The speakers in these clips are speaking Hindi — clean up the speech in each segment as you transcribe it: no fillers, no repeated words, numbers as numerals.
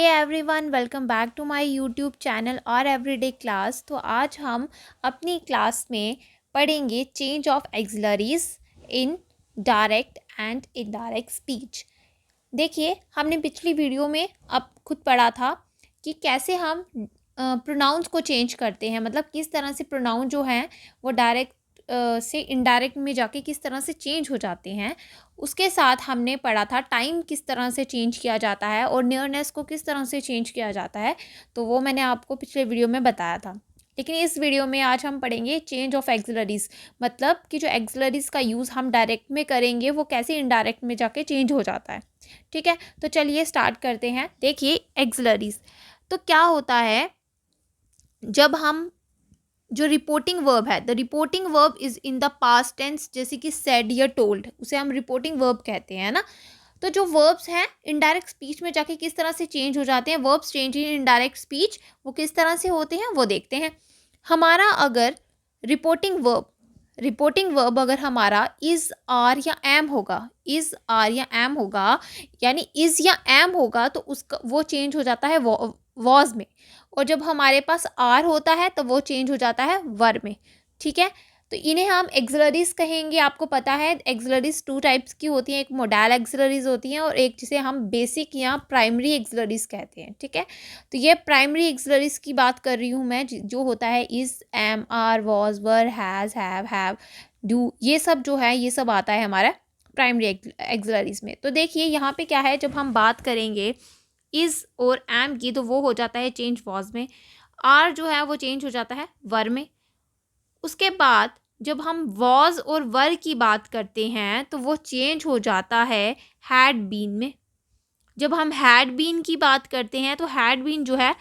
Everyone, welcome back to my YouTube channel और एवरीडे क्लास। तो आज हम अपनी क्लास में पढ़ेंगे change of auxiliaries in direct and indirect speech. देखिए, हमने पिछली वीडियो में अब खुद पढ़ा था कि कैसे हम प्रोनाउंस को चेंज करते हैं, मतलब किस तरह से प्रोनाउन जो हैं वो डायरेक्ट से इनडायरेक्ट में जाके किस तरह से चेंज हो जाते हैं। उसके साथ हमने पढ़ा था टाइम किस तरह से चेंज किया जाता है और नियरनेस को किस तरह से चेंज किया जाता है, तो वो मैंने आपको पिछले वीडियो में बताया था। लेकिन इस वीडियो में आज हम पढ़ेंगे चेंज ऑफ एक्सिलरीज, मतलब कि जो एक्सिलरीज का यूज़ हम डायरेक्ट में करेंगे वो कैसे इनडायरेक्ट में जाके चेंज हो जाता है। ठीक है, तो चलिए स्टार्ट करते हैं। देखिए, एक्सिलरीज तो क्या होता है, जब हम जो रिपोर्टिंग वर्ब है, the reporting verb is in the past tense, जैसे कि सेड या टोल्ड, उसे हम रिपोर्टिंग वर्ब कहते हैं ना। तो जो वर्ब्स हैं इनडायरेक्ट स्पीच में जाके किस तरह से चेंज हो जाते हैं, verbs change in indirect speech वो किस तरह से होते हैं वो देखते हैं। हमारा अगर रिपोर्टिंग वर्ब अगर हमारा इज़ आर या एम होगा, इज़ आर या एम होगा, यानी इज़ या एम होगा, तो उसका वो चेंज हो जाता है वॉज में। और जब हमारे पास आर होता है तो वो चेंज हो जाता है वर में। ठीक है, तो इन्हें हम एक्सिलरीज कहेंगे। आपको पता है एक्सिलरीज टू टाइप्स की होती हैं, एक मोडाल एक्सिलरीज होती हैं और एक जिसे हम बेसिक या प्राइमरी एक्सिलरीज कहते हैं। ठीक है, तो ये प्राइमरी एक्सिलरीज की बात कर रही हूँ मैं, जो होता है is, am, are, was, were, has, have, do, ये सब जो है ये सब आता है हमारा प्राइमरी एक्सिलरीज में। तो देखिए यहाँ पे क्या है, जब हम बात करेंगे इज़ और एम की तो वो हो जाता है चेंज वॉज में, आर जो है वो चेंज हो जाता है वर में। उसके बाद जब हम वॉज और वर की बात करते हैं तो वो चेंज हो जाता है हैड बीन में। जब हम हैड बीन की बात करते हैं तो हैड बीन जो है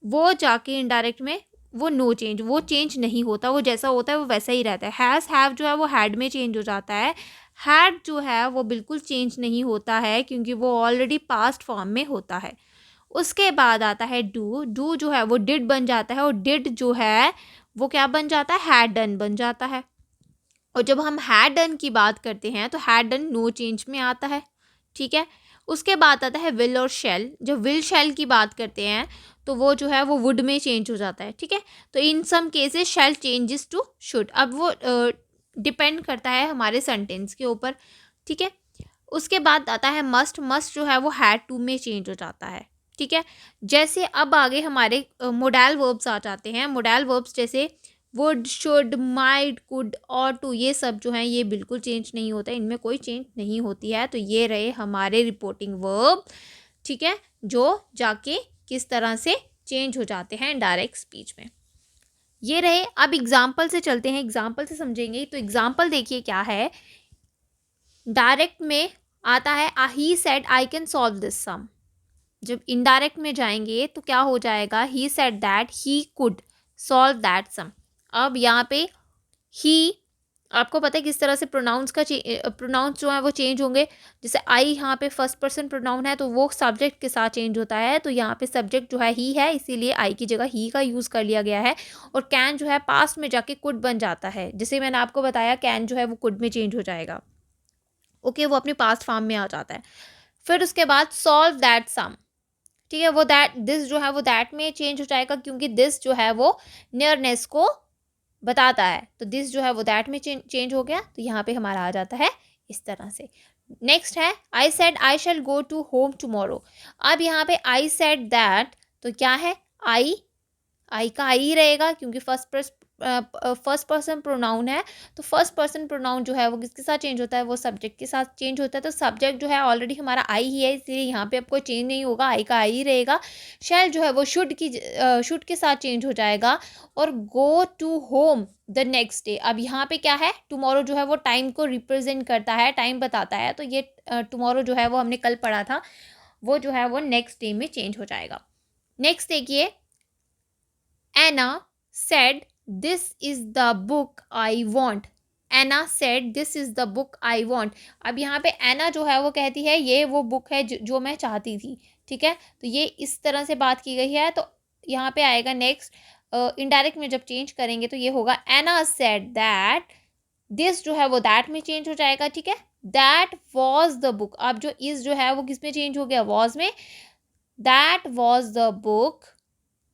वो जाके इनडायरेक्ट में वो नो चेंज, वो चेंज नहीं होता, वो जैसा होता है वो वैसा ही रहता है। हैज़ हैव जो है वो हैड में चेंज हो जाता है। हैड जो है वो बिल्कुल चेंज नहीं होता है क्योंकि वो ऑलरेडी पास्ट फॉर्म में होता है। उसके बाद आता है डू, डू जो है वो डिड बन जाता है और डिड जो है वो क्या बन जाता है, हैड डन बन जाता है। और जब हम हैड डन की बात करते हैं तो हैड डन नो चेंज में आता है। ठीक है, उसके बाद आता है विल और शेल। जब विल शेल की बात करते हैं तो वो जो है वो वुड में चेंज हो जाता है। ठीक है, तो in some cases shall changes to should. अब वो डिपेंड करता है हमारे सेंटेंस के ऊपर। ठीक है, उसके बाद आता है मस्ट, मस्ट जो है वो हैड टू में चेंज हो जाता है। ठीक है, जैसे अब आगे हमारे मोडाल वर्ब्स आ जाते हैं। मोडाल वर्ब्स जैसे वुड, शुड, माइट, कुड और टू, ये सब जो हैं ये बिल्कुल चेंज नहीं होता है, इनमें कोई चेंज नहीं होती है। तो ये रहे हमारे रिपोर्टिंग वर्ब। ठीक है, जो जाके किस तरह से चेंज हो जाते हैं डायरेक्ट स्पीच में। ये रहे। अब एग्जाम्पल से चलते हैं, एग्जाम्पल से समझेंगे। तो एग्जाम्पल देखिए क्या है, डायरेक्ट में आता है he said I can solve this sum. जब इनडायरेक्ट में जाएंगे तो क्या हो जाएगा, he said that he could solve that sum. अब यहाँ पे ही, आपको पता है किस तरह से प्रोनाउंस जो है वो चेंज होंगे। जैसे आई यहाँ पे फर्स्ट पर्सन प्रोनाउन है तो वो सब्जेक्ट के साथ चेंज होता है, तो यहाँ पे सब्जेक्ट जो है ही है, इसीलिए आई की जगह ही का यूज़ कर लिया गया है। और कैन जो है पास्ट में जाके कुड बन जाता है, जैसे मैंने आपको बताया कैन जो है वो कुड में चेंज हो जाएगा। ओके, वो अपने पास्ट फॉर्म में आ जाता है। फिर उसके बाद सॉल्व दैट सम। ठीक है, वो दैट, दिस जो है वो दैट में चेंज हो जाएगा क्योंकि दिस जो है वो नियरनेस को बताता है, तो दिस जो है वो दैट में चेंज हो गया। तो यहाँ पे हमारा आ जाता है इस तरह से। नेक्स्ट है I said I shall go to home tomorrow. अब यहाँ पे आई सेड दैट, तो क्या है, आई का आई ही रहेगा क्योंकि फर्स्ट पर्सन प्रोनाउन है। तो फर्स्ट पर्सन प्रोनाउन जो है वो किसके साथ चेंज होता है, वो सब्जेक्ट के साथ चेंज होता है। तो सब्जेक्ट जो है ऑलरेडी हमारा आई ही है, इसलिए यहाँ पे अब कोई चेंज नहीं होगा, आई का आई ही रहेगा। शैल जो है वो शुड के साथ चेंज हो जाएगा। और go to home the next day, अब यहाँ पे क्या है, टुमारो जो है वो टाइम को रिप्रेजेंट करता है, टाइम बताता है। तो ये टुमारो जो है वो हमने कल पढ़ा था, वो जो है वो नेक्स्ट डे में चेंज हो जाएगा। नेक्स्ट देखिए, Anna said, "This is the book I want." Anna said, "This is the book I want." अब यहाँ पे एना जो है वो कहती है ये वो बुक है जो मैं चाहती थी। ठीक है, तो ये इस तरह से बात की गई है। तो यहाँ पे आएगा नेक्स्ट, इनडायरेक्ट में जब चेंज करेंगे तो ये होगा एना सेड दैट, दिस जो है वो दैट में चेंज हो जाएगा। ठीक है, दैट वॉज द बुक। अब जो इज जो है वो किस में चेंज हो गया, वॉज में। दैट वॉज द बुक,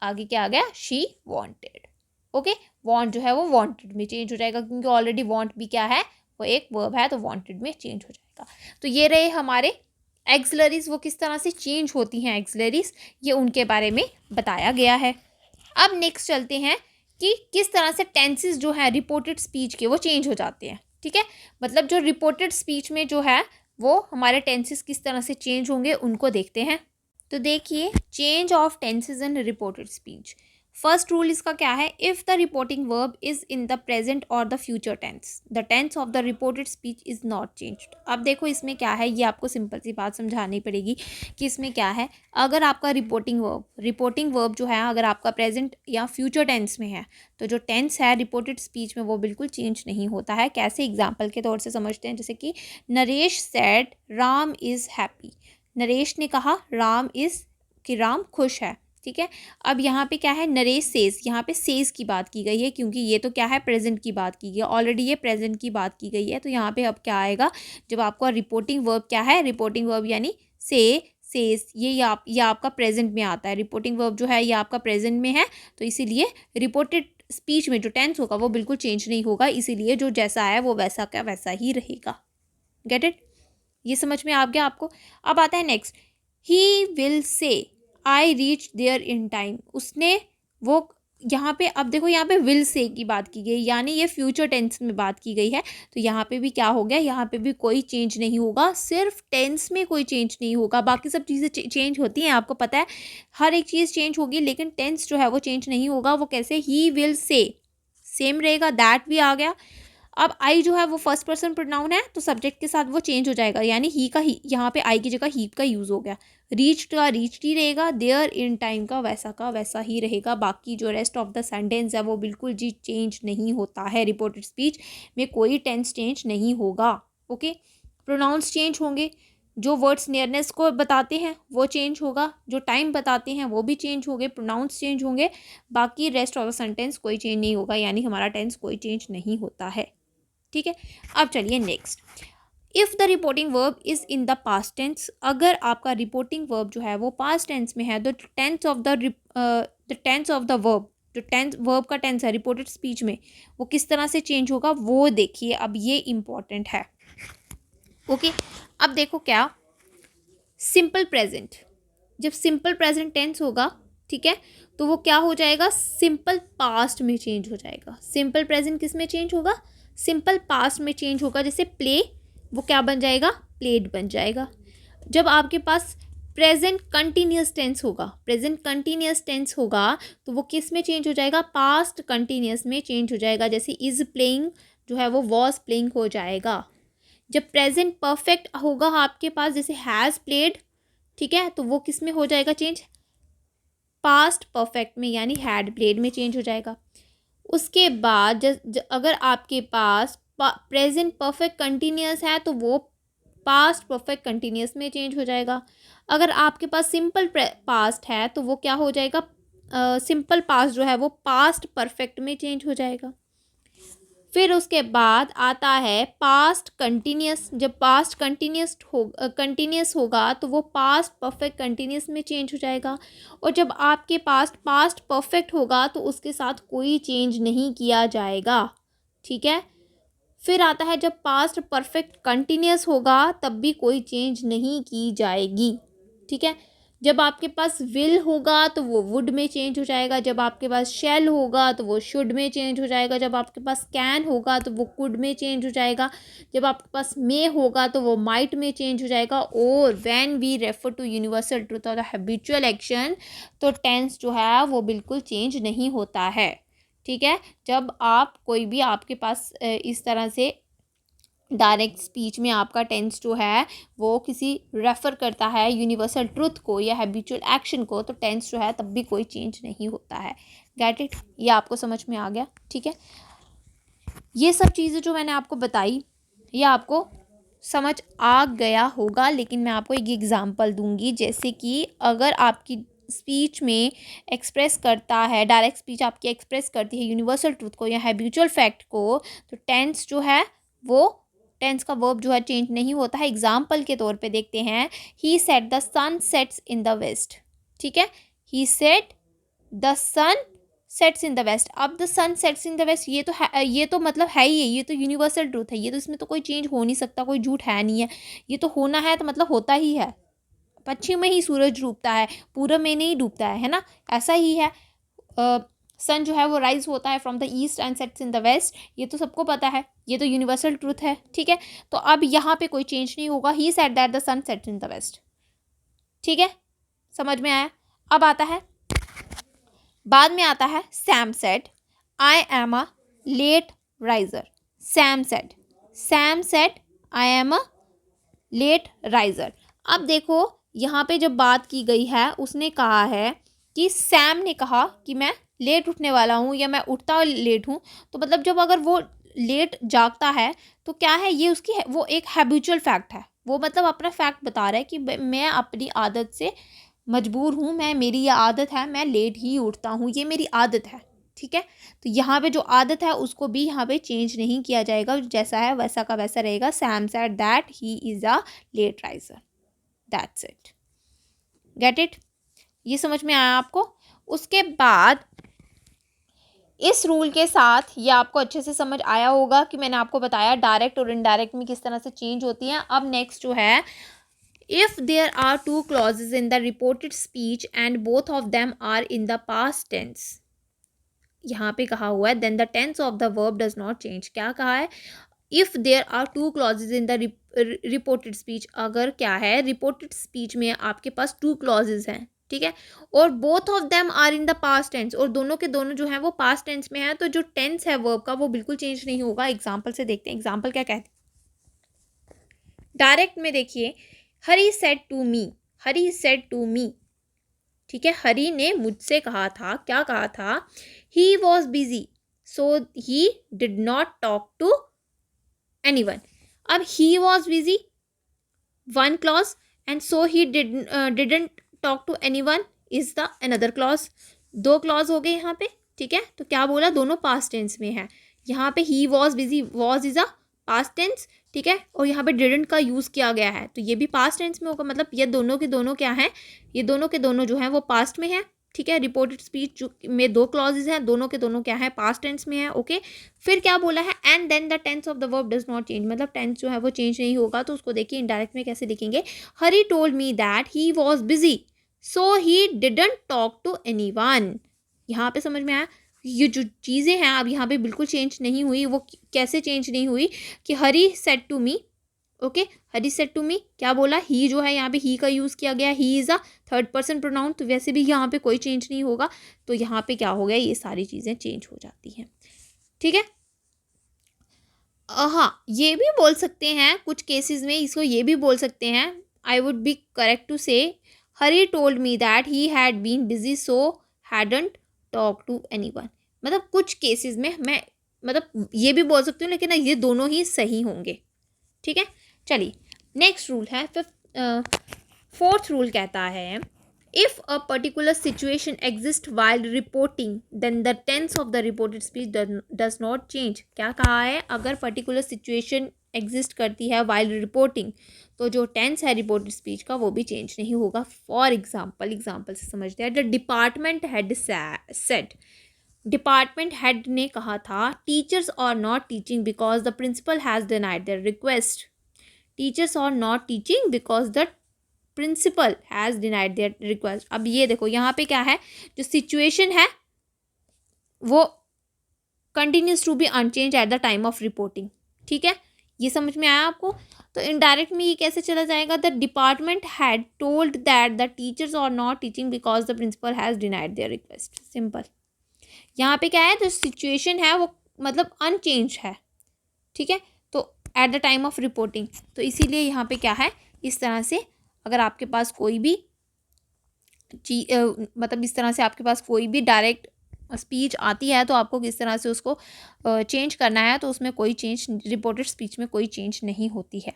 आगे क्या आ गया, शी वॉन्टेड। ओके, वॉन्ट जो है वो वॉन्टेड में चेंज हो जाएगा, क्योंकि ऑलरेडी वॉन्ट भी क्या है, वो एक वर्ब है, तो वॉन्टेड में चेंज हो जाएगा। तो ये रहे हमारे एक्सलरीज, वो किस तरह से चेंज होती हैं एक्सलरीज, ये उनके बारे में बताया गया है। अब नेक्स्ट चलते हैं कि किस तरह से टेंसेस जो है रिपोर्टेड स्पीच के वो चेंज हो जाते हैं। ठीक है, मतलब जो रिपोर्टेड स्पीच में जो है वो हमारे टेंसेस किस तरह से चेंज होंगे उनको देखते हैं। तो देखिए, change of tenses in reported speech. First rule इसका क्या है, if the reporting verb is in the present और the future tense, the tense of the reported speech is not changed. अब देखो इसमें क्या है, ये आपको सिंपल सी बात समझानी पड़ेगी कि इसमें क्या है। अगर आपका रिपोर्टिंग वर्ब जो है अगर आपका प्रेजेंट या फ्यूचर टेंस में है, तो जो टेंस है रिपोर्टेड स्पीच में वो बिल्कुल चेंज नहीं होता है। कैसे, एग्जाम्पल के तौर से समझते हैं, जैसे कि Naresh said Ram is happy. Naresh ने कहा राम इज़, कि राम खुश है। ठीक है, अब यहाँ पे क्या है, नरेश सेज, यहाँ पे सेज की बात की गई है, क्योंकि ये तो क्या है, प्रेजेंट की बात की गई है, ऑलरेडी ये प्रेजेंट की बात की गई है। तो यहाँ पे अब क्या आएगा, जब आपका रिपोर्टिंग वर्ब क्या है, रिपोर्टिंग वर्ब यानी से, सेज, ये आपका प्रेजेंट में आता है। रिपोर्टिंग वर्ब जो है ये आपका प्रेजेंट में है, तो इसीलिए रिपोर्टेड स्पीच में जो टेंस होगा वो बिल्कुल चेंज नहीं होगा, इसीलिए जो जैसा है वो वैसा का वैसा ही रहेगा। गेट इट, ये समझ में आ गया आपको। अब आता है next, he will say I reach there in time. उसने, वो यहाँ पे, अब देखो यहाँ पे विल से की बात की गई, यानी ये फ्यूचर टेंस में बात की गई है। तो यहाँ पे भी क्या हो गया, यहाँ पे भी कोई चेंज नहीं होगा, सिर्फ टेंस में कोई चेंज नहीं होगा, बाकी सब चीज़ें चेंज होती हैं, आपको पता है हर एक चीज़ चेंज होगी, लेकिन टेंस जो है वो चेंज नहीं होगा। वो कैसे, ही विल से सेम रहेगा, दैट भी आ गया। अब आई जो है वो फर्स्ट पर्सन प्रोनाउन है, तो सब्जेक्ट के साथ वो चेंज हो जाएगा, यानी ही का ही, यहाँ पे आई की जगह ही का यूज़ हो गया। रीच्ड का रीच्ड ही रहेगा, देयर इन टाइम का वैसा ही रहेगा। बाकी जो रेस्ट ऑफ द सेंटेंस है वो बिल्कुल जी चेंज नहीं होता है, रिपोर्टेड स्पीच में कोई टेंस चेंज नहीं होगा। ओके, प्रोनाउंस चेंज होंगे, जो वर्ड्स नियरनेस को बताते हैं वो चेंज होगा, जो टाइम बताते हैं वो भी चेंज होंगे, प्रोनाउंस चेंज होंगे, बाकी रेस्ट ऑफ द सेंटेंस कोई चेंज नहीं होगा, यानी हमारा टेंस कोई चेंज नहीं होता है। ठीक है, अब चलिए next, if the reporting verb is in the past tense. अगर आपका रिपोर्टिंग वर्ब जो है वो पास्ट टेंस में है, तो टेंस ऑफ द वर्ब, जो टेंस वर्ब का टेंस है रिपोर्टेड स्पीच में, वो किस तरह से चेंज होगा वो देखिए। अब ये इम्पॉर्टेंट है। ओके, अब देखो क्या, सिंपल प्रेजेंट, जब सिंपल प्रेजेंट टेंस होगा, ठीक है, तो वो क्या हो जाएगा, सिंपल पास्ट में चेंज हो जाएगा। सिंपल प्रेजेंट किस में चेंज होगा, सिंपल पास्ट में चेंज होगा। जैसे प्ले, वो क्या बन जाएगा, प्लेड बन जाएगा। जब आपके पास प्रेजेंट कंटिन्यूस टेंस होगा, प्रेजेंट कंटिन्यूस टेंस होगा, तो वो किस में चेंज हो जाएगा, पास्ट कंटिन्यूस में चेंज हो जाएगा। जैसे इज़ प्लेइंग जो है वो वॉज प्लेइंग हो जाएगा। जब प्रेजेंट परफेक्ट होगा आपके पास, जैसे हैज़ प्लेड, ठीक है, तो वो किस में हो जाएगा चेंज, पास्ट परफेक्ट में, यानी हैड प्लेड में चेंज हो जाएगा। उसके बाद अगर आपके पास प्रेजेंट परफेक्ट कंटिन्यूस है, तो वो पास्ट परफेक्ट कंटिन्यूस में चेंज हो जाएगा। अगर आपके पास सिंपल पास्ट है, तो वो क्या हो जाएगा, सिंपल पास्ट जो है वो पास्ट परफेक्ट में चेंज हो जाएगा। फिर उसके बाद आता है पास्ट कंटिन्यूस। जब पास्ट कंटिन्यूस होगा, तो वो पास्ट परफेक्ट कंटिन्यूस में चेंज हो जाएगा। और जब आपके पास पास्ट परफेक्ट होगा, तो उसके साथ कोई चेंज नहीं किया जाएगा। ठीक है, फिर आता है जब पास्ट परफेक्ट कंटिन्यूस होगा, तब भी कोई चेंज नहीं की जाएगी। ठीक है, जब आपके पास विल होगा, तो वो वुड में चेंज हो जाएगा। जब आपके पास शैल होगा, तो वो शुड में चेंज हो जाएगा। जब आपके पास कैन होगा, तो वो कुड में चेंज हो जाएगा। जब आपके पास मे होगा, तो वो माइट में चेंज हो जाएगा। और when we refer to universal truth और द हैबिचुअल एक्शन, तो टेंस जो है वो बिल्कुल चेंज नहीं होता है। ठीक है, जब आप कोई भी आपके पास इस तरह से डायरेक्ट स्पीच में आपका टेंस जो है वो किसी रेफ़र करता है यूनिवर्सल ट्रुथ को या हैबिचुअल एक्शन को, तो टेंस जो है तब भी कोई चेंज नहीं होता है। गेट इट, ये आपको समझ में आ गया। ठीक है, ये सब चीज़ें जो मैंने आपको बताई, ये आपको समझ आ गया होगा, लेकिन मैं आपको एक एग्जांपल दूंगी। जैसे कि अगर आपकी स्पीच में एक्सप्रेस करता है, डायरेक्ट स्पीच आपकी एक्सप्रेस करती है यूनिवर्सल ट्रूथ को या हैबिचुअल फैक्ट को, तो टेंस जो है वो, टेंस का वर्ब जो है चेंज नहीं होता है। एग्जाम्पल के तौर पे देखते हैं, he said the sun sets in the west. ठीक है, he said the sun sets in the west. अब the sun sets in the west ये तो है, ये तो मतलब है ही है, ये तो यूनिवर्सल ट्रूथ है, ये तो इसमें तो कोई चेंज हो नहीं सकता, कोई झूठ है नहीं है, ये तो होना है तो मतलब होता ही है। पश्चिम में ही सूरज डूबता है, पूरब में नहीं डूबता है ना, ऐसा ही है। सन जो है वो राइज होता है from the east and sets in the west, ये तो सबको पता है, ये तो यूनिवर्सल ट्रूथ है, ठीक है। तो अब यहाँ पे कोई चेंज नहीं होगा, he said that the sun sets in the west, ठीक है, समझ में आया। अब आता है, बाद में आता है Sam said I am a late riser. Sam said I am a late riser. अब देखो यहाँ पे जब बात की गई है, उसने कहा है कि सैम ने कहा कि मैं लेट उठने वाला हूँ या मैं उठता लेट हूँ, तो मतलब जब अगर वो लेट जागता है तो क्या है, ये उसकी वो एक हैबिचुअल फैक्ट है, वो मतलब अपना फैक्ट बता रहा है कि मैं अपनी आदत से मजबूर हूँ, मेरी ये आदत है, मैं लेट ही उठता हूँ, ये मेरी आदत है, ठीक है। तो यहाँ पे जो आदत है उसको भी यहाँ पे चेंज नहीं किया जाएगा, जैसा है वैसा का वैसा रहेगा। Sam said that he is a late riser, that's it, get it, ये समझ में आया आपको। उसके बाद इस रूल के साथ ये आपको अच्छे से समझ आया होगा कि मैंने आपको बताया डायरेक्ट और इनडायरेक्ट में किस तरह से चेंज होती हैं। अब नेक्स्ट जो है, if there are two clauses in the reported speech and both of them are in the past tense, यहाँ पे कहा हुआ है then the tense of the verb does not change. क्या कहा है, if there are two clauses in the reported speech, अगर क्या है रिपोर्टेड स्पीच में आपके पास टू क्लॉजेज हैं, ठीक है, और both of them are in the past tense, और दोनों के दोनों जो हैं वो पास्ट टेंस में है, तो जो टेंस है वर्ब का वो बिल्कुल चेंज नहीं होगा। एग्जाम्पल से देखते हैं, एग्जाम्पल क्या कहते हैं। डायरेक्ट में देखिए, Hari said to me, Hari said to me, ठीक है, हरी ने मुझसे कहा था, क्या कहा था, he was busy so he did not talk to anyone. अब he was busy one clause and so he didn't talk to anyone is the another clause, दो क्लॉज हो गए यहाँ पे, ठीक है। तो क्या बोला, दोनों पास्ट टेंस में है। यहाँ पे he was busy, was is a past tense, ठीक है, और यहाँ पे डिडंट का यूज़ किया गया है, तो ये भी पास्ट टेंस में होगा, मतलब ये दोनों के दोनों क्या है, ये दोनों के दोनों जो हैं वो पास्ट में है, ठीक है। रिपोर्टेड स्पीच में दो क्लॉजेज हैं, दोनों के दोनों क्या है, पास्ट टेंस में है, ओके। फिर क्या बोला है, and then the tense of the verb does not change, मतलब टेंस जो है वो चेंज नहीं होगा। तो उसको देखिए इनडायरेक्ट में कैसे लिखेंगे, Hari told me that he was busy so he didn't talk to anyone. यहाँ पे समझ में आया, ये जो चीज़ें हैं अब यहाँ पे बिल्कुल चेंज नहीं हुई। वो कैसे चेंज नहीं हुई कि Hari said to me, okay, Hari said to me, क्या बोला, ही जो है यहाँ पे ही का यूज़ किया गया, ही is a third person pronoun, तो वैसे भी यहाँ पे कोई चेंज नहीं होगा। तो यहाँ पे क्या हो गया, ये सारी चीज़ें चेंज हो जाती हैं, ठीक है। हाँ, ये भी बोल सकते हैं कुछ केसेस में, इसको ये भी बोल सकते हैं, I would be correct to say Hari told me that he had been busy so hadn't talk to anyone. मतलब कुछ केसेस में मैं मतलब ये भी बोल सकती हूँ, लेकिन ये दोनों ही सही होंगे, ठीक है। चलिए नेक्स्ट रूल है फोर्थ रूल कहता है, if a particular situation exist while reporting then the tense of the reported speech does not change. क्या कहा है, अगर पर्टिकुलर सिचुएशन एग्जिस्ट करती है वाइल रिपोर्टिंग, तो जो टेंस है रिपोर्टेड स्पीच का वो भी चेंज नहीं होगा। फॉर एग्जाम्पल से समझते हैं, the department head said, department head ने कहा था, teachers are not teaching because the principal has denied their request. Teachers are not teaching because the principal has denied their request. अब ये देखो यहाँ पे क्या है, जो सिचुएशन है वो continues to be unchanged at the time of reporting, ठीक है, ये समझ में आया आपको। तो इनडायरेक्ट में ये कैसे चला जाएगा, the department had told that the teachers are not teaching because the principal has denied their request, simple. यहाँ पे क्या है, जो सिचुएशन है वो मतलब अनचेंज है, ठीक है, तो eight the time of reporting, तो इसीलिए यहाँ पे क्या है, इस तरह से अगर आपके पास कोई भी मतलब इस तरह से आपके पास कोई भी डायरेक्ट स्पीच आती है तो आपको किस तरह से उसको चेंज करना है, तो उसमें कोई चेंज, रिपोर्टेड स्पीच में कोई चेंज नहीं होती है।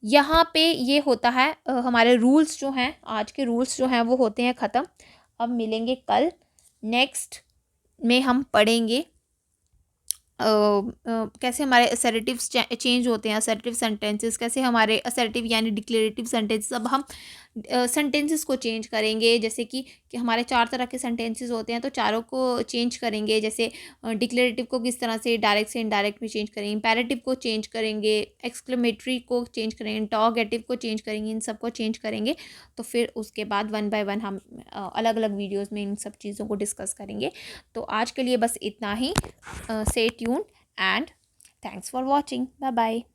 यहाँ पे ये होता है हमारे रूल्स जो हैं, आज के रूल्स जो हैं वो होते हैं ख़त्म। अब मिलेंगे कल, नेक्स्ट में हम पढ़ेंगे कैसे हमारे असर्टिव्स चेंज होते हैं, असर्टिव सेंटेंसेस कैसे हमारे असर्टिव यानी डिक्लेरेटिव सेंटेंसेस, अब हम सेंटेंसेस को चेंज करेंगे। जैसे कि हमारे 4 तरह के सेंटेंसेस होते हैं, तो चारों को चेंज करेंगे। जैसे डिक्लेरेटिव को किस तरह से डायरेक्ट से इनडायरेक्ट में चेंज करेंगे, इम्पेरेटिव को चेंज करेंगे, एक्सक्लेमेटरी को चेंज करेंगे, इंटरोगेटिव को चेंज करेंगे, इन सब को चेंज करेंगे। तो फिर उसके बाद वन बाय वन हम अलग अलग वीडियोज़ में इन सब चीज़ों को डिस्कस करेंगे। तो आज के लिए बस इतना ही। Stay tuned and thanks for watching. Bye bye.